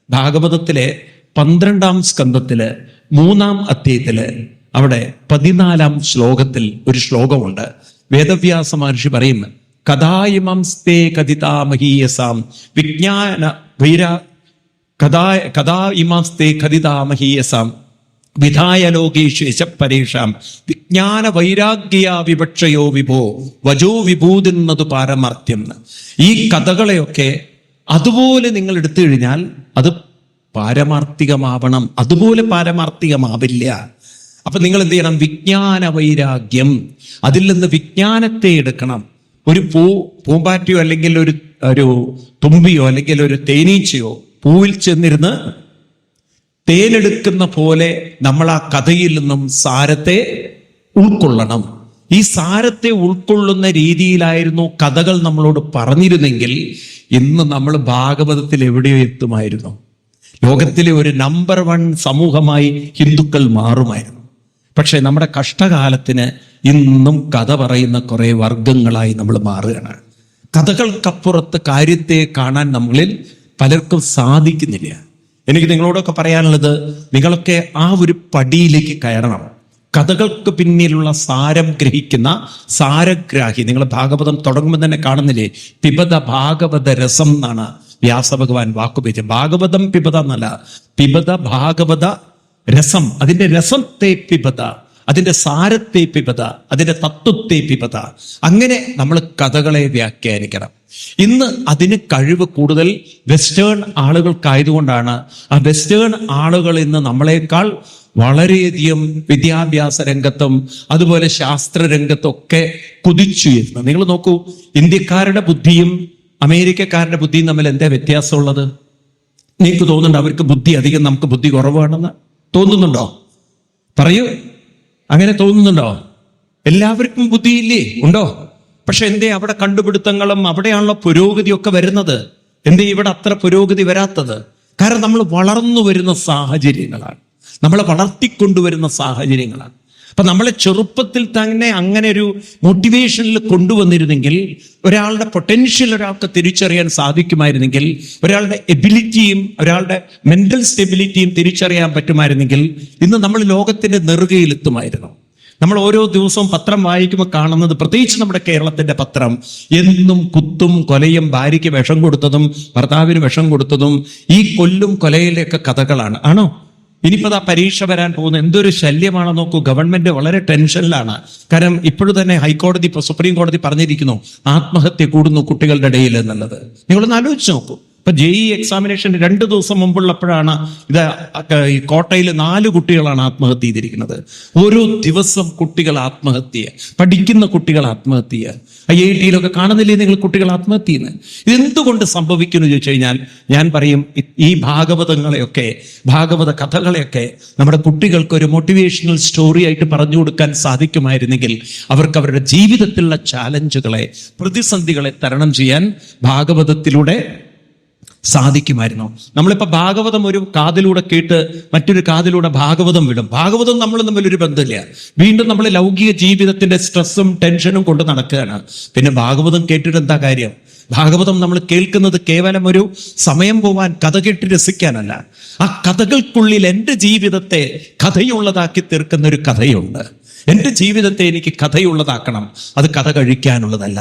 ഭാഗവതത്തിലെ 12-ാം സ്കന്ധത്തില് 3-ാം അധ്യായത്തില് അവിടെ 14-ാം ശ്ലോകത്തിൽ ഒരു ശ്ലോകമുണ്ട്. വേദവ്യാസ മഹർഷി പറയും, കഥായിമംസ്തേ കഥിതാമഹീയസാം വിജ്ഞാന വൈരാ കഥായിമംസ്തേ കഥിതാമഹീയസാം വിധായ ലോകേഷു യശപരേഷാം വിജ്ഞാന വൈരാഗ്യ വിവക്ഷയോ വിഭോ വജോ വിഭൂതിന്നതു പാരമാർത്ഥ്യം. ഈ കഥകളെയൊക്കെ അതുപോലെ നിങ്ങൾ എടുത്തു കഴിഞ്ഞാൽ അത് പാരമാർത്ഥികമാവണം, അതുപോലെ പാരമാർത്ഥികമാവില്ല. അപ്പൊ നിങ്ങൾ എന്ത് ചെയ്യണം? വിജ്ഞാന വൈരാഗ്യം, അതിൽ നിന്ന് വിജ്ഞാനത്തെ എടുക്കണം. ഒരു പൂമ്പാറ്റയോ അല്ലെങ്കിൽ ഒരു തുമ്പിയോ അല്ലെങ്കിൽ ഒരു തേനീച്ചയോ പൂവിൽ ചെന്നിരുന്ന് തേനെടുക്കുന്ന പോലെ നമ്മൾ ആ കഥയിൽ നിന്നും സാരത്തെ ഉൾക്കൊള്ളണം. ഈ സാരത്തെ ഉൾക്കൊള്ളുന്ന രീതിയിലായിരുന്നു കഥകൾ നമ്മളോട് പറഞ്ഞിരുന്നെങ്കിൽ ഇന്ന് നമ്മൾ ഭാഗവതത്തിൽ എവിടെയോ എത്തുമായിരുന്നു. ലോകത്തിലെ ഒരു നമ്പർ 1 സമൂഹമായി ഹിന്ദുക്കൾ മാറുമായിരുന്നു. പക്ഷെ നമ്മുടെ കഷ്ടകാലത്തിന് ഇന്നും കഥ പറയുന്ന കുറെ വർഗങ്ങളായി നമ്മൾ മാറുകയാണ്. കഥകൾക്കപ്പുറത്ത് കാര്യത്തെ കാണാൻ നമ്മളിൽ പലർക്കും സാധിക്കുന്നില്ല. എനിക്ക് നിങ്ങളോടൊക്കെ പറയാനുള്ളത്, നിങ്ങളൊക്കെ ആ ഒരു പടിയിലേക്ക് കയറണം. കഥകൾക്ക് പിന്നിലുള്ള സാരം ഗ്രഹിക്കുന്ന സാരഗ്രാഹി. നിങ്ങൾ ഭാഗവതം തുടങ്ങുമ്പോൾ തന്നെ കാണുന്നില്ലേ, പിബത ഭാഗവത രസം എന്നാണ് വ്യാസഭഗവാൻ വാക്കുപയോഗിച്ചത്. ഭാഗവതം പിബത എന്നല്ല, പിബത ഭാഗവത രസം. അതിന്റെ രസത്തെ പിബത, അതിന്റെ സാരത്തെ പിബത, അതിന്റെ തത്വത്തെ പിബത. അങ്ങനെ നമ്മൾ കഥകളെ വ്യാഖ്യാനിക്കണം. ഇന്ന് അതിന് കഴിവ് കൂടുതൽ വെസ്റ്റേൺ ആളുകൾക്കായതുകൊണ്ടാണ് ആ വെസ്റ്റേൺ ആളുകൾ ഇന്ന് നമ്മളെക്കാൾ വളരെയധികം വിദ്യാഭ്യാസ രംഗത്തും അതുപോലെ ശാസ്ത്ര രംഗത്തൊക്കെ കുതിച്ചുയരുന്നത്. നിങ്ങൾ നോക്കൂ, ഇന്ത്യക്കാരുടെ ബുദ്ധിയും അമേരിക്കക്കാരുടെ ബുദ്ധിയും തമ്മിൽ എന്താ വ്യത്യാസമുള്ളത്? നിങ്ങൾക്ക് തോന്നുന്നുണ്ടോ അവർക്ക് ബുദ്ധി അധികം, നമുക്ക് ബുദ്ധി കുറവാണെന്ന് തോന്നുന്നുണ്ടോ? പറയൂ, അങ്ങനെ തോന്നുന്നുണ്ടോ? എല്ലാവർക്കും ബുദ്ധിയില്ലേ? ഉണ്ടോ? പക്ഷെ എന്തേ അവിടെ കണ്ടുപിടുത്തങ്ങളും അവിടെയാണല്ലോ പുരോഗതിയൊക്കെ വരുന്നത്? എന്തേ ഇവിടെ അത്ര പുരോഗതി വരാത്തത്? കാരണം നമ്മൾ വളർന്നു വരുന്ന സാഹചര്യങ്ങളാണ്, നമ്മളെ വളർത്തിക്കൊണ്ടുവരുന്ന സാഹചര്യങ്ങളാണ്. അപ്പൊ നമ്മളെ ചെറുപ്പത്തിൽ തന്നെ അങ്ങനെ ഒരു മോട്ടിവേഷനിൽ കൊണ്ടുവന്നിരുന്നെങ്കിൽ, ഒരാളുടെ പൊട്ടൻഷ്യൽ ഒരാൾക്ക് തിരിച്ചറിയാൻ സാധിക്കുമായിരുന്നെങ്കിൽ, ഒരാളുടെ എബിലിറ്റിയും ഒരാളുടെ മെന്റൽ സ്റ്റെബിലിറ്റിയും തിരിച്ചറിയാൻ പറ്റുമായിരുന്നെങ്കിൽ ഇന്ന് നമ്മൾ ലോകത്തിന്റെ നെറുകയിലെത്തുമായിരുന്നു. നമ്മൾ ഓരോ ദിവസവും പത്രം വായിക്കുമ്പോൾ കാണുന്നത്, പ്രത്യേകിച്ച് നമ്മുടെ കേരളത്തിന്റെ പത്രം, എന്നും കുത്തും കൊലയും, ഭാര്യയ്ക്ക് വിഷം കൊടുത്തതും ഭർത്താവിന് വിഷം കൊടുത്തതും ഈ കൊല്ലും കൊലയിലൊക്കെ കഥകളാണ്. ആണോ? ഇനിയിപ്പോൾ ആ പരീക്ഷ വരാൻ പോകുന്ന എന്തൊരു ശല്യമാണെന്ന് നോക്കൂ. ഗവൺമെന്റ് വളരെ ടെൻഷനിലാണ്. കാരണം ഇപ്പോഴും തന്നെ ഹൈക്കോടതി, ഇപ്പോൾ സുപ്രീം കോടതി പറഞ്ഞിരിക്കുന്നു ആത്മഹത്യ കൂടുന്നു കുട്ടികളുടെ ഇടയിൽ എന്നുള്ളത്. നിങ്ങളൊന്ന് ആലോചിച്ച് നോക്കൂ. ഇപ്പൊ JEE എക്സാമിനേഷൻ 2 ദിവസം മുമ്പുള്ളപ്പോഴാണ് ഇത് ഈ കോട്ടയിൽ 4 കുട്ടികളാണ് ആത്മഹത്യ ചെയ്തിരിക്കുന്നത്. ഓരോ ദിവസം കുട്ടികൾ ആത്മഹത്യ, പഠിക്കുന്ന കുട്ടികൾ ആത്മഹത്യ. IIT-യിലൊക്കെ കാണുന്നില്ലേ നിങ്ങൾ കുട്ടികൾ ആത്മഹത്യ ചെയ്യുന്നത്? ഇതെന്തുകൊണ്ട് സംഭവിക്കുന്നു ചോദിച്ചു കഴിഞ്ഞാൽ ഞാൻ പറയും, ഈ ഭാഗവതങ്ങളെയൊക്കെ, ഭാഗവത കഥകളെയൊക്കെ നമ്മുടെ കുട്ടികൾക്ക് ഒരു മോട്ടിവേഷണൽ സ്റ്റോറി ആയിട്ട് പറഞ്ഞു കൊടുക്കാൻ സാധിക്കുമായിരുന്നെങ്കിൽ അവർക്ക് അവരുടെ ജീവിതത്തിലുള്ള ചാലഞ്ചുകളെ, പ്രതിസന്ധികളെ തരണം ചെയ്യാൻ ഭാഗവതത്തിലൂടെ സാധിക്കുമായിരുന്നു. നമ്മളിപ്പോ ഭാഗവതം ഒരു കാതിലൂടെ കേട്ട് മറ്റൊരു കാതിലൂടെ ഭാഗവതം വിടും. ഭാഗവതം നമ്മൾ തമ്മിലൊരു ബന്ധമില്ല. വീണ്ടും നമ്മൾ ലൗകിക ജീവിതത്തിന്റെ സ്ട്രെസ്സും ടെൻഷനും കൊണ്ട് നടക്കുകയാണ്. പിന്നെ ഭാഗവതം കേട്ടിട്ട് എന്താ കാര്യം? ഭാഗവതം നമ്മൾ കേൾക്കുന്നത് കേവലം ഒരു സമയം പോവാൻ, കഥ കേട്ട് രസിക്കാനല്ല. ആ കഥകൾക്കുള്ളിൽ എൻ്റെ ജീവിതത്തെ കഥയുള്ളതാക്കി തീർക്കുന്ന ഒരു കഥയുണ്ട്. എൻ്റെ ജീവിതത്തെ എനിക്ക് കഥയുള്ളതാക്കണം. അത് കഥ കഴിക്കാനുള്ളതല്ല,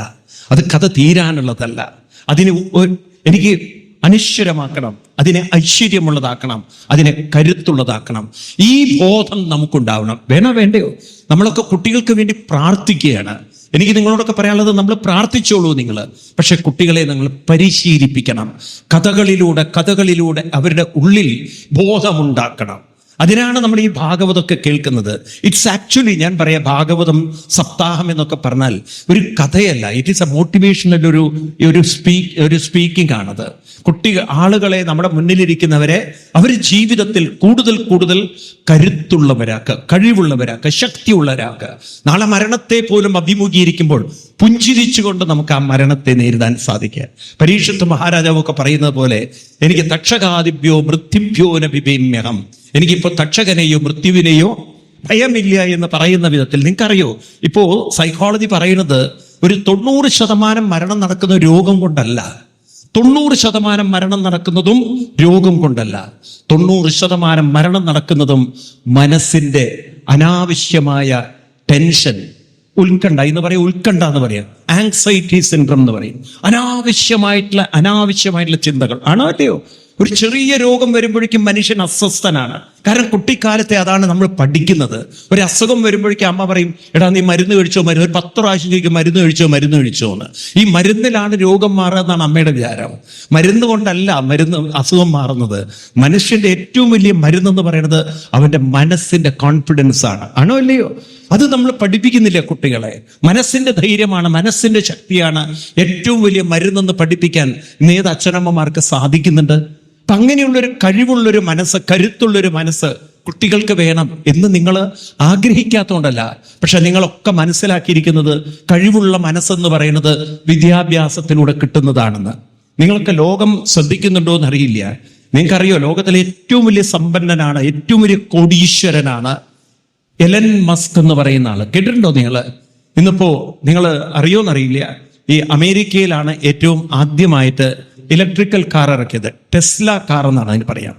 അത് കഥ തീരാനുള്ളതല്ല. അതിന് എനിക്ക് അനശ്വരമാക്കണം, അതിനെ ഐശ്വര്യമുള്ളതാക്കണം, അതിനെ കരുത്തുള്ളതാക്കണം. ഈ ബോധം നമുക്കുണ്ടാവണം. വേണ്ടയോ? നമ്മളൊക്കെ കുട്ടികൾക്ക് വേണ്ടി പ്രാർത്ഥിക്കുകയാണ്. എനിക്ക് നിങ്ങളോടൊക്കെ പറയാനുള്ളത്, നമ്മൾ പ്രാർത്ഥിച്ചോളൂ നിങ്ങൾ, പക്ഷെ കുട്ടികളെ നിങ്ങൾ പരിശീലിപ്പിക്കണം. കഥകളിലൂടെ അവരുടെ ഉള്ളിൽ ബോധമുണ്ടാക്കണം. അതിനാണ് നമ്മൾ ഈ ഭാഗവതമൊക്കെ കേൾക്കുന്നത്. ഇറ്റ്സ് ആക്ച്വലി, ഞാൻ പറയാം, ഭാഗവതം സപ്താഹം എന്നൊക്കെ പറഞ്ഞാൽ ഒരു കഥയല്ല, ഇറ്റ് ഈസ് എ മോട്ടിവേഷണൽ ഒരു സ്പീക്കിംഗ് ആണത്. ആളുകളെ, നമ്മുടെ മുന്നിലിരിക്കുന്നവരെ അവർ ജീവിതത്തിൽ കൂടുതൽ കരുത്തുള്ളവരാക്കുക, കഴിവുള്ളവരാക്കുക, ശക്തിയുള്ളവരാക്കുക. നാളെ മരണത്തെ പോലും അഭിമുഖീകരിക്കുമ്പോൾ പുഞ്ചിരിച്ചുകൊണ്ട് നമുക്ക് ആ മരണത്തെ നേരിടാൻ സാധിക്കുക. പരീക്ഷത്ത് മഹാരാജാവൊക്കെ പറയുന്നത് പോലെ, എനിക്ക് തക്ഷകാദിഭ്യോ മൃത്യുഭ്യോ ന ബിഭേമ്യഹം, എനിക്കിപ്പോ തക്ഷകനെയോ മൃത്യുവിനെയോ ഭയമില്ല എന്ന് പറയുന്ന വിധത്തിൽ. നിങ്ങൾക്കറിയോ, ഇപ്പോ സൈക്കോളജി പറയുന്നത് ഒരു 90% മരണം നടക്കുന്ന രോഗം കൊണ്ടല്ല. 90% മരണം നടക്കുന്നതും രോഗം കൊണ്ടല്ല. 90% മരണം നടക്കുന്നതും മനസ്സിന്റെ അനാവശ്യമായ ടെൻഷൻ, ഉത്കണ്ഠ എന്ന് പറയും, ഉത്കണ്ഠ എന്ന് പറയാം, ആങ്സൈറ്റി സിൻഡ്രം എന്ന് പറയും. അനാവശ്യമായിട്ടുള്ള ചിന്തകൾ ആണോ അല്ലയോ? ഒരു ചെറിയ രോഗം വരുമ്പോഴേക്കും മനുഷ്യൻ അസ്വസ്ഥനാണ്. കാരണം കുട്ടിക്കാലത്തെ അതാണ് നമ്മൾ പഠിക്കുന്നത്. ഒരു അസുഖം വരുമ്പോഴേക്കും അമ്മ പറയും, എടാ നീ മരുന്ന് കഴിച്ചോ, ഒരു 10 പ്രാവശ്യം ചോദിക്കും മരുന്ന് കഴിച്ചോ എന്ന്. ഈ മരുന്നിലാണ് രോഗം മാറുക എന്നാണ് അമ്മയുടെ വിചാരം. മരുന്ന് കൊണ്ടല്ല അസുഖം മാറുന്നത്. മനുഷ്യന്റെ ഏറ്റവും വലിയ മരുന്നെന്ന് പറയുന്നത് അവന്റെ മനസ്സിന്റെ കോൺഫിഡൻസ് ആണ്. ആണോ അല്ലയോ? അത് നമ്മൾ പഠിപ്പിക്കുന്നില്ല കുട്ടികളെ. മനസ്സിന്റെ ധൈര്യമാണ്, മനസ്സിന്റെ ശക്തിയാണ് ഏറ്റവും വലിയ മരുന്നെന്ന് പഠിപ്പിക്കാൻ ഇന്ന് ഏത് അച്ഛനമ്മമാർക്ക് സാധിക്കുന്നുണ്ട്? അപ്പൊ അങ്ങനെയുള്ളൊരു കഴിവുള്ളൊരു മനസ്സ്, കരുത്തുള്ളൊരു മനസ്സ് കുട്ടികൾക്ക് വേണം എന്ന് നിങ്ങൾ ആഗ്രഹിക്കാത്തതുകൊണ്ടല്ല. പക്ഷെ നിങ്ങളൊക്കെ മനസ്സിലാക്കിയിരിക്കുന്നത് കഴിവുള്ള മനസ്സെന്ന് പറയുന്നത് വിദ്യാഭ്യാസത്തിലൂടെ കിട്ടുന്നതാണെന്ന്. നിങ്ങൾക്ക് ലോകം ശ്രദ്ധിക്കുന്നുണ്ടോ എന്നറിയില്ല. നിങ്ങൾക്കറിയോ, ലോകത്തിലെ ഏറ്റവും വലിയ സമ്പന്നനാണ്, ഏറ്റവും വലിയ കോടീശ്വരനാണ് എലൻ മസ്ക് എന്ന് പറയുന്ന ആള്. കേട്ടിട്ടുണ്ടോ നിങ്ങൾ? ഇന്നിപ്പോ നിങ്ങൾ അറിയോന്നറിയില്ല, ഈ അമേരിക്കയിലാണ് ഏറ്റവും ആദ്യമായിട്ട് ഇലക്ട്രിക്കൽ കാർ ഇറക്കിയത്. ടെസ്ല കാർ എന്നാണ് അതിന് പറയാം.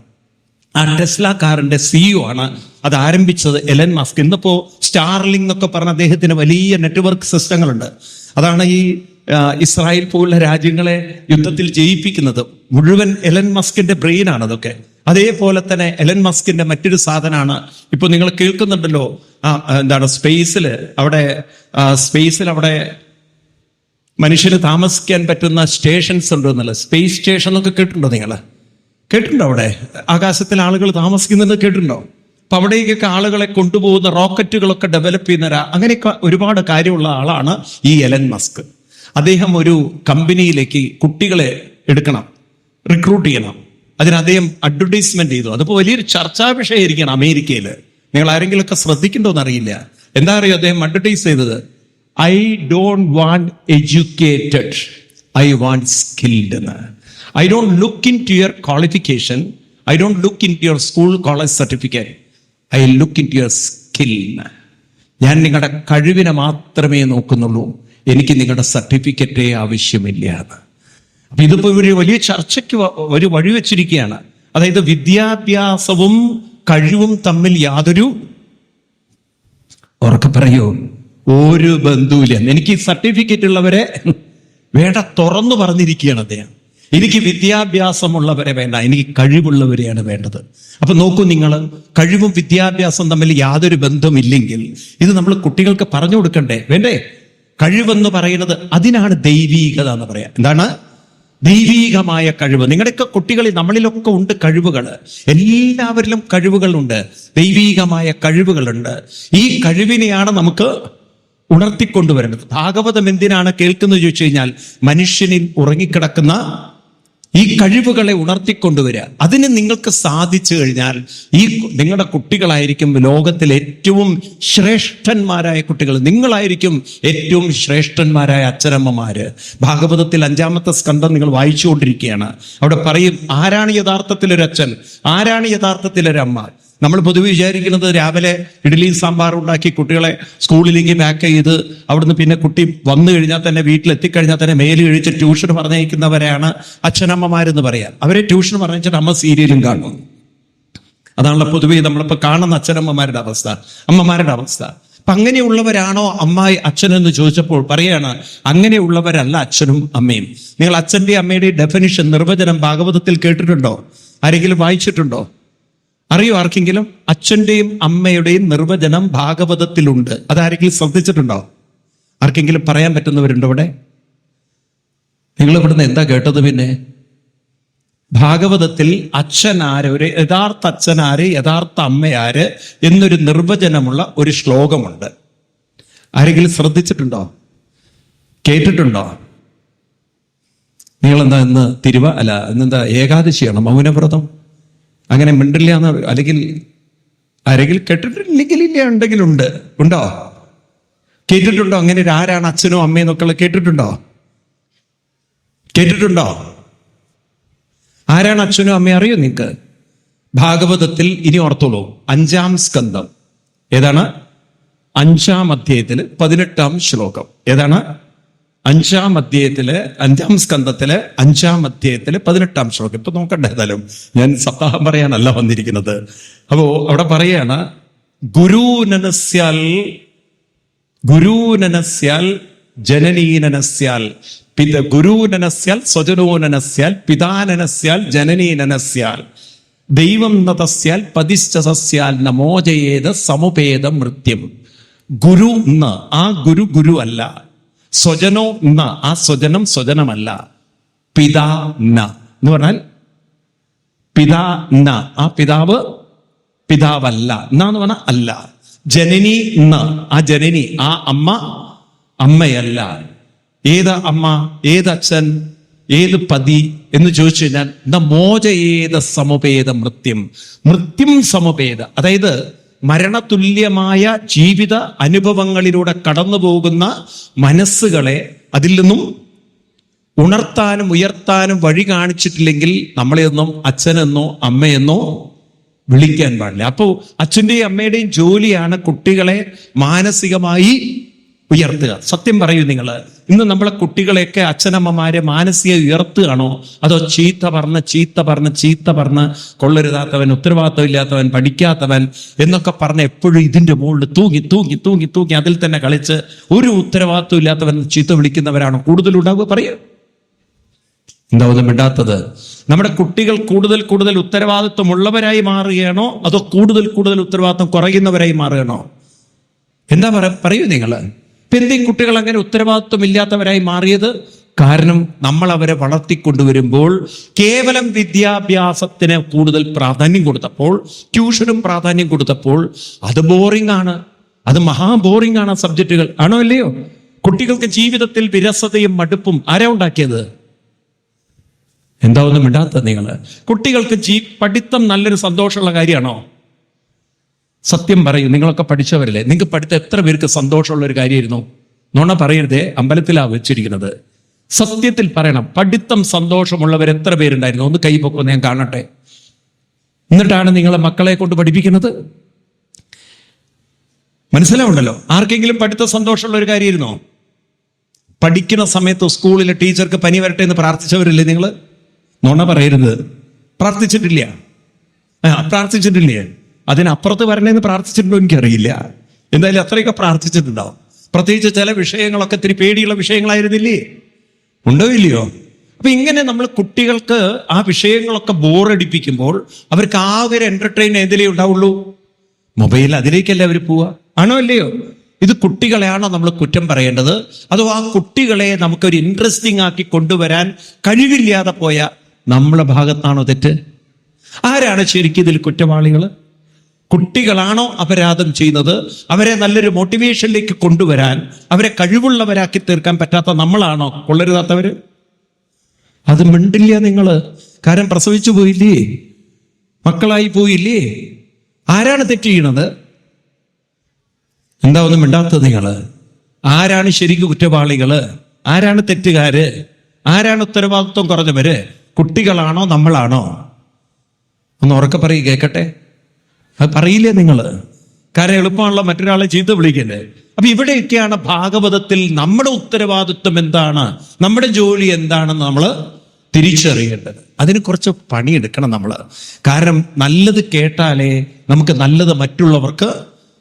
ആ ടെസ്ല കാറിന്റെ CEO ആണ് അത് ആരംഭിച്ചത് എലൻ മസ്ക്. ഇന്നിപ്പോ സ്റ്റാർലിങ്ക് എന്നൊക്കെ പറഞ്ഞ അദ്ദേഹത്തിന് വലിയ നെറ്റ്വർക്ക് സിസ്റ്റങ്ങളുണ്ട്. അതാണ് ഈ ഇസ്രായേൽ പോലുള്ള രാജ്യങ്ങളെ യുദ്ധത്തിൽ ജയിപ്പിക്കുന്നത്. മുഴുവൻ എലൻ മസ്കിന്റെ ബ്രെയിനാണ് അതൊക്കെ. അതേപോലെ തന്നെ എലൻ മസ്കിന്റെ മറ്റൊരു സാധനമാണ് ഇപ്പൊ നിങ്ങൾ കേൾക്കുന്നുണ്ടല്ലോ, എന്താണ് സ്പേസിൽ അവിടെ മനുഷ്യന് താമസിക്കാൻ പറ്റുന്ന സ്റ്റേഷൻസ് ഉണ്ടോ എന്നുള്ള, സ്പേസ് സ്റ്റേഷൻ എന്നൊക്കെ കേട്ടിട്ടുണ്ടോ നിങ്ങൾ? കേട്ടിട്ടുണ്ടോ? അവിടെ ആകാശത്തിൽ ആളുകൾ താമസിക്കുന്നത് കേട്ടിട്ടുണ്ടോ? അപ്പൊ അവിടേക്കൊക്കെ ആളുകളെ കൊണ്ടുപോകുന്ന റോക്കറ്റുകളൊക്കെ ഡെവലപ്പ് ചെയ്യുന്ന അങ്ങനെയൊക്കെ ഒരുപാട് കാര്യമുള്ള ആളാണ് ഈ എലൻ മസ്ക്. അദ്ദേഹം ഒരു കമ്പനിയിലേക്ക് കുട്ടികളെ എടുക്കണം, റിക്രൂട്ട് ചെയ്യണം. അതിന് അദ്ദേഹം അഡ്വർടൈസ്മെന്റ് ചെയ്തു. അതിപ്പോ വലിയൊരു ചർച്ചാ വിഷയമായിരിക്കണം അമേരിക്കയിൽ. നിങ്ങൾ ആരെങ്കിലുമൊക്കെ ശ്രദ്ധിക്കണ്ടോന്ന് അറിയില്ല. എന്താ അറിയോ അദ്ദേഹം അഡ്വർടൈസ് ചെയ്തത്? I don't want educated, I want skilled എന്ന്. I don't look into your qualification, I don't look into your school college certificate, I look into your skill. ഞാൻ നിങ്ങളുടെ കഴിവിനെ മാത്രമേ നോക്കുന്നുള്ളൂ, എനിക്ക് നിങ്ങളുടെ സർട്ടിഫിക്കറ്റേ ആവശ്യമില്ല എന്ന്. അപ്പൊ ഇതിപ്പോ ഒരു വലിയ ചർച്ചയ്ക്ക് ഒരു വഴി വെച്ചിരിക്കുകയാണ്. അതായത് വിദ്യാഭ്യാസവും കഴിവും തമ്മിൽ യാതൊരു, ഉറക്കെ പറയൂ, ഒരു ബന്ധുവില്ല. എനിക്ക് സർട്ടിഫിക്കറ്റ് ഉള്ളവരെ വേണ്ട, തുറന്നു പറഞ്ഞിരിക്കുകയാണ് അദ്ദേഹം. എനിക്ക് വിദ്യാഭ്യാസമുള്ളവരെ വേണ്ട, എനിക്ക് കഴിവുള്ളവരെയാണ് വേണ്ടത്. അപ്പൊ നോക്കൂ നിങ്ങൾ, കഴിവും വിദ്യാഭ്യാസം തമ്മിൽ യാതൊരു ബന്ധമില്ലെങ്കിൽ ഇത് നമ്മൾ കുട്ടികൾക്ക് പറഞ്ഞു കൊടുക്കണ്ടേ? വേണ്ടേ? കഴിവെന്ന് പറയുന്നത് അതിനാണ് ദൈവീകത എന്ന് പറയാം. എന്താണ് ദൈവീകമായ കഴിവ്? നിങ്ങളുടെയൊക്കെ കുട്ടികളിൽ, നമ്മളിലൊക്കെ ഉണ്ട് കഴിവുകൾ. എല്ലാവരിലും കഴിവുകളുണ്ട്, ദൈവീകമായ കഴിവുകളുണ്ട്. ഈ കഴിവിനെയാണ് നമുക്ക് ഉണർത്തിക്കൊണ്ടുവരേണ്ടത്. ഭാഗവതം എന്തിനാണ് കേൾക്കുന്നത് ചോദിച്ചു കഴിഞ്ഞാൽ, മനുഷ്യനിൽ ഉറങ്ങിക്കിടക്കുന്ന ഈ കഴിവുകളെ ഉണർത്തിക്കൊണ്ടുവരിക. അതിന് നിങ്ങൾക്ക് സാധിച്ചു കഴിഞ്ഞാൽ ഈ നിങ്ങളുടെ കുട്ടികളായിരിക്കും ലോകത്തിലെ ഏറ്റവും ശ്രേഷ്ഠന്മാരായ കുട്ടികൾ. നിങ്ങളായിരിക്കും ഏറ്റവും ശ്രേഷ്ഠന്മാരായ അച്ഛനമ്മമാര്. ഭാഗവതത്തിൽ 5-ാമത്തെ സ്കന്ധം നിങ്ങൾ വായിച്ചുകൊണ്ടിരിക്കുകയാണ്. അവിടെ പറയും ആരാണ് യഥാർത്ഥത്തിലൊരു അച്ഛൻ, ആരാണ് യഥാർത്ഥത്തിലൊരമ്മ. നമ്മൾ പൊതുവെ വിചാരിക്കുന്നത് രാവിലെ ഇഡ്ഡലിയും സാമ്പാറും ഉണ്ടാക്കി കുട്ടികളെ സ്കൂളിലേക്ക് പാക്ക് ചെയ്ത് അവിടുന്ന് പിന്നെ കുട്ടി വന്നു കഴിഞ്ഞാൽ തന്നെ, വീട്ടിലെത്തിക്കഴിഞ്ഞാൽ തന്നെ മേല് കഴിച്ച് ട്യൂഷൻ പറഞ്ഞയക്കുന്നവരെയാണ് അച്ഛനമ്മമാരെന്ന് പറയാം. അവരെ ട്യൂഷൻ പറഞ്ഞിട്ട് അമ്മ സീരിയലും കാണും. അതാണല്ലോ പൊതുവെ നമ്മളിപ്പോൾ കാണുന്ന അച്ഛനമ്മമാരുടെ അവസ്ഥ, അമ്മമാരുടെ അവസ്ഥ. അപ്പൊ അങ്ങനെയുള്ളവരാണോ അച്ഛനെന്ന് ചോദിച്ചപ്പോൾ പറയാണ്, അങ്ങനെയുള്ളവരല്ല അച്ഛനും അമ്മയും. നിങ്ങൾ അച്ഛൻ്റെയും അമ്മയുടെയും ഡെഫിനിഷൻ, നിർവചനം ഭാഗവതത്തിൽ കേട്ടിട്ടുണ്ടോ? ആരെങ്കിലും വായിച്ചിട്ടുണ്ടോ? അറിയോ ആർക്കെങ്കിലും? അച്ഛൻ്റെയും അമ്മയുടെയും നിർവചനം ഭാഗവതത്തിലുണ്ട്. അതാരെങ്കിലും ശ്രദ്ധിച്ചിട്ടുണ്ടോ? ആർക്കെങ്കിലും പറയാൻ പറ്റുന്നവരുണ്ടോ ഇവിടെ? നിങ്ങൾ ഇവിടുന്ന് എന്താ കേട്ടത്? പിന്നെ ഭാഗവതത്തിൽ അച്ഛനാര്, ഒരു യഥാർത്ഥ അച്ഛനാര്, യഥാർത്ഥ അമ്മയാര് എന്നൊരു നിർവചനമുള്ള ഒരു ശ്ലോകമുണ്ട്. ആരെങ്കിലും ശ്രദ്ധിച്ചിട്ടുണ്ടോ? കേട്ടിട്ടുണ്ടോ? നിങ്ങളെന്താ ഇന്ന് ഇന്നെന്താ ഏകാദശിയാണോ? മൗനവ്രതം? അങ്ങനെ മിണ്ടില്ല എന്ന്, അല്ലെങ്കിൽ ആരെങ്കിലും കേട്ടിട്ടില്ലെങ്കിൽ ഇല്ല, ഉണ്ടെങ്കിലുണ്ട്. ഉണ്ടോ? കേട്ടിട്ടുണ്ടോ? അങ്ങനെ ആരാണ് അച്ഛനോ അമ്മയോ എന്നൊക്കെ കേട്ടിട്ടുണ്ടോ? കേട്ടിട്ടുണ്ടോ? ആരാണ് അച്ഛനോ അമ്മയോ അറിയോ നിങ്ങൾക്ക്? ഭാഗവതത്തിൽ ഇനി ഓർത്തോളൂ, 5-ാം സ്കന്ധം ഏതാണ്? 5-ാം അധ്യായത്തിൽ 18-ാം ശ്ലോകം ഏതാണ്? 5-ാം അധ്യായത്തില് 5-ാം സ്കന്ധത്തില് 5-ാം അധ്യായത്തില് 18-ാം ശ്ലോകം. ഇപ്പൊ നോക്കട്ടെ, ഏതായാലും ഞാൻ സപ്താഹം പറയാനല്ല വന്നിരിക്കുന്നത്. അപ്പോ അവിടെ പറയാണ്, ഗുരൂനനസ്യാൽ ജനനീനനസ്യാൽ ഗുരൂനനസ്യാൽ സ്വജനോനനസ്യാൽ പിതാനനസ്യാൽ ജനനീനനസ്യാൽ ദൈവം നതസ്യാൽ പതിശ്ചസസ്യാൽ നമോജയേത സമുപേത മൃത്യം. ഗുരു ന, ആ ഗുരു അല്ല. സ്വജനോ ന, ആ സ്വജനം സ്വജനമല്ല. പിതാ ന എന്ന് പറഞ്ഞാൽ പിതാ ന, ആ പിതാവ് പിതാവല്ല. എന്ന് പറഞ്ഞാൽ അല്ല. ജനനി ന, ആ ജനനി, ആ അമ്മ അമ്മയല്ല. ഏത് അമ്മ, ഏതച്ഛൻ, ഏത് പതി എന്ന് ചോദിച്ചു കഴിഞ്ഞാൽ മോചയേത സമുപേത മൃത്യം സമുപേത, അതായത് മരണതുല്യമായ ജീവിത അനുഭവങ്ങളിലൂടെ കടന്നു പോകുന്ന മനസ്സുകളെ അതിൽ നിന്നും ഉണർത്താനും ഉയർത്താനും വഴി കാണിച്ചിട്ടില്ലെങ്കിൽ നമ്മളെയൊന്നും അച്ഛനെന്നോ അമ്മയെന്നോ വിളിക്കാൻ പാടില്ല. അപ്പോൾ അച്ഛൻ്റെയും അമ്മയുടെയും ജോലിയാണ് കുട്ടികളെ മാനസികമായി ഉയർത്തുക. സത്യം പറയൂ, നിങ്ങൾ ഇന്ന് നമ്മളെ കുട്ടികളെയൊക്കെ അച്ഛനമ്മമാരെ മാനസിക ഉയർത്തുകയാണോ, അതോ ചീത്ത പറഞ്ഞ് കൊള്ളരുതാത്തവൻ, ഉത്തരവാദിത്വം ഇല്ലാത്തവൻ, പഠിക്കാത്തവൻ എന്നൊക്കെ പറഞ്ഞ് എപ്പോഴും ഇതിന്റെ മുകളിൽ തൂങ്ങി അതിൽ തന്നെ കളിച്ച് ഒരു ഉത്തരവാദിത്വം ഇല്ലാത്തവൻ ചീത്ത വിളിക്കുന്നവരാണോ കൂടുതലുണ്ടാവുക? പറയുക. എന്താ ഒന്നും മിണ്ടാത്തത്? നമ്മുടെ കുട്ടികൾ കൂടുതൽ ഉത്തരവാദിത്വമുള്ളവരായി മാറുകയാണോ, അതോ കൂടുതൽ ഉത്തരവാദിത്വം കുറയുന്നവരായി മാറുകയാണോ? എന്താ പറയൂ നിങ്ങൾ. എന്തി കുട്ടികൾ അങ്ങനെ ഉത്തരവാദിത്വം ഇല്ലാത്തവരായി മാറിയത്? കാരണം നമ്മൾ അവരെ വളർത്തിക്കൊണ്ടുവരുമ്പോൾ കേവലം വിദ്യാഭ്യാസത്തിന് കൂടുതൽ പ്രാധാന്യം കൊടുത്തപ്പോൾ, ട്യൂഷനും പ്രാധാന്യം കൊടുത്തപ്പോൾ അത് ബോറിംഗ് ആണ്. അത് ബോറിംഗ് ആണ്. സബ്ജക്റ്റുകൾ ആണോ അല്ലയോ? കുട്ടികൾക്ക് ജീവിതത്തിൽ വിരസതയും മടുപ്പും ആരാ ഉണ്ടാക്കിയത്? എന്താ ഒന്നും ഇടാത്തത് നിങ്ങൾ. കുട്ടികൾക്ക് പഠിത്തം നല്ലൊരു സന്തോഷമുള്ള കാര്യമാണോ? സത്യം പറയൂ, നിങ്ങളൊക്കെ പഠിച്ചവരല്ലേ, നിങ്ങൾക്ക് പഠിത്തം എത്ര പേർക്ക് സന്തോഷമുള്ള ഒരു കാര്യമായിരുന്നു? നോണ പറയരുതേ, അമ്പലത്തിലാ വെച്ചിരിക്കുന്നത്. സത്യത്തിൽ പറയണം, പഠിത്തം സന്തോഷമുള്ളവർ എത്ര പേരുണ്ടായിരുന്നു? ഒന്ന് കൈ പൊക്കുമെന്ന് ഞാൻ കാണട്ടെ. എന്നിട്ടാണ് നിങ്ങളെ മക്കളെ കൊണ്ട് പഠിപ്പിക്കുന്നത്. മനസ്സിലാവുണ്ടല്ലോ. ആർക്കെങ്കിലും പഠിത്തം സന്തോഷമുള്ള ഒരു കാര്യമായിരുന്നോ? പഠിക്കുന്ന സമയത്ത് സ്കൂളിലെ ടീച്ചർക്ക് പനി വരട്ടെ എന്ന് പ്രാർത്ഥിച്ചവരില്ലേ നിങ്ങൾ? നോണ പറയരുത്. പ്രാർത്ഥിച്ചിട്ടില്ല. അതിനപ്പുറത്ത് വരണേന്ന് പ്രാർത്ഥിച്ചിട്ടുണ്ടോ എനിക്കറിയില്ല. എന്തായാലും അത്രയൊക്കെ പ്രാർത്ഥിച്ചിട്ടുണ്ടാവും. പ്രത്യേകിച്ച് ചില വിഷയങ്ങളൊക്കെ ഇത്തിരി പേടിയുള്ള വിഷയങ്ങളായിരുന്നില്ലേ? ഉണ്ടോ ഇല്ലയോ? അപ്പൊ ഇങ്ങനെ നമ്മൾ കുട്ടികൾക്ക് ആ വിഷയങ്ങളൊക്കെ ബോറടിപ്പിക്കുമ്പോൾ അവർക്ക് ആകെ ഒരു എന്റർടൈൻ ഏതിലേ ഉണ്ടാവുള്ളൂ? മൊബൈൽ. അതിലേക്കല്ലേ അവർ പോവുക? ആണോ അല്ലയോ? ഇത് കുട്ടികളെയാണോ നമ്മൾ കുറ്റം പറയേണ്ടത്, അതോ ആ കുട്ടികളെ നമുക്കൊരു ഇൻട്രസ്റ്റിംഗ് ആക്കി കൊണ്ടുവരാൻ കഴിവില്ലാതെ പോയ നമ്മളെ ഭാഗത്താണോ തെറ്റ്? ആരാണ് ശരിക്കും ഇതിൽ കുറ്റവാളികൾ? കുട്ടികളാണോ അപരാധം ചെയ്യുന്നത്? അവരെ നല്ലൊരു മോട്ടിവേഷനിലേക്ക് കൊണ്ടുവരാൻ, അവരെ കഴിവുള്ളവരാക്കി തീർക്കാൻ പറ്റാത്ത നമ്മളാണോ കൊള്ളരുതാത്തവര്? അത് മിണ്ടില്ല നിങ്ങൾ. കാരണം പ്രസവിച്ചു പോയില്ലേ, മക്കളായി പോയില്ലേ? ആരാണ് തെറ്റ് ചെയ്യണത്? എന്താ ഒന്നും മിണ്ടാത്തത് നിങ്ങൾ? ആരാണ് ശരിക്കും കുറ്റവാളികള്? ആരാണ് തെറ്റുകാര്? ആരാണ് ഉത്തരവാദിത്വം കുറഞ്ഞവര്? കുട്ടികളാണോ നമ്മളാണോ? ഒന്ന് ഉറക്കെ പറയും, കേൾക്കട്ടെ. അത് പറയില്ലേ നിങ്ങൾ? കാരണം എളുപ്പമാണല്ലോ മറ്റൊരാളെ ചീത്ത വിളിക്കല്ലേ. അപ്പൊ ഇവിടെയൊക്കെയാണ് ഭാഗവതത്തിൽ നമ്മുടെ ഉത്തരവാദിത്വം എന്താണ്, നമ്മുടെ ജോലി എന്താണെന്ന് നമ്മൾ തിരിച്ചറിയേണ്ടത്. അതിന് കുറച്ച് പണിയെടുക്കണം നമ്മൾ. കാരണം നല്ലത് കേട്ടാലേ നമുക്ക് നല്ലത് മറ്റുള്ളവർക്ക്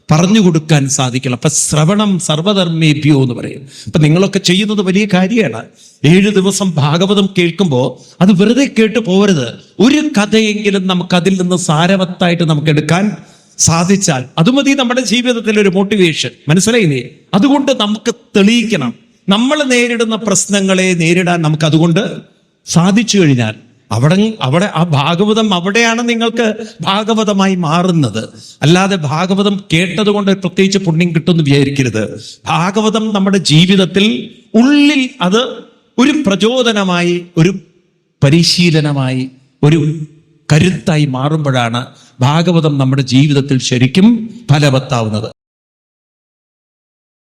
പറഞ്ഞു കൊടുക്കാൻ സാധിക്കണം. അപ്പൊ ശ്രവണം സർവധർമ്മേഭ്യോ എന്ന് പറയും. അപ്പൊ നിങ്ങളൊക്കെ ചെയ്യുന്നത് വലിയ കാര്യമാണ്. 7 ദിവസം ഭാഗവതം കേൾക്കുമ്പോൾ അത് വെറുതെ കേട്ട് പോകരുത്. ഒരു കഥയെങ്കിലും നമുക്ക് അതിൽ നിന്ന് സാരവത്തായിട്ട് നമുക്ക് എടുക്കാൻ സാധിച്ചാൽ അത് മതി നമ്മുടെ ജീവിതത്തിൽ ഒരു മോട്ടിവേഷൻ. മനസ്സിലായില്ലേ? അതുകൊണ്ട് നമുക്ക് തെളിയിക്കണം, നമ്മൾ നേരിടുന്ന പ്രശ്നങ്ങളെ നേരിടാൻ നമുക്ക് അതുകൊണ്ട് സാധിച്ചു കഴിഞ്ഞാൽ അവിടെ ആ ഭാഗവതം അവിടെയാണ് നിങ്ങൾക്ക് ഭാഗവതമായി മാറുന്നത്. അല്ലാതെ ഭാഗവതം കേട്ടത് കൊണ്ട് പ്രത്യേകിച്ച് പുണ്യം കിട്ടുമെന്ന് വിചാരിക്കരുത്. ഭാഗവതം നമ്മുടെ ജീവിതത്തിൽ ഉള്ളിൽ അത് ഒരു പ്രചോദനമായി, ഒരു പരിശീലനമായി, ഒരു കരുത്തായി മാറുമ്പോഴാണ് ഭാഗവതം നമ്മുടെ ജീവിതത്തിൽ ശരിക്കും ഫലവത്താവുന്നത്.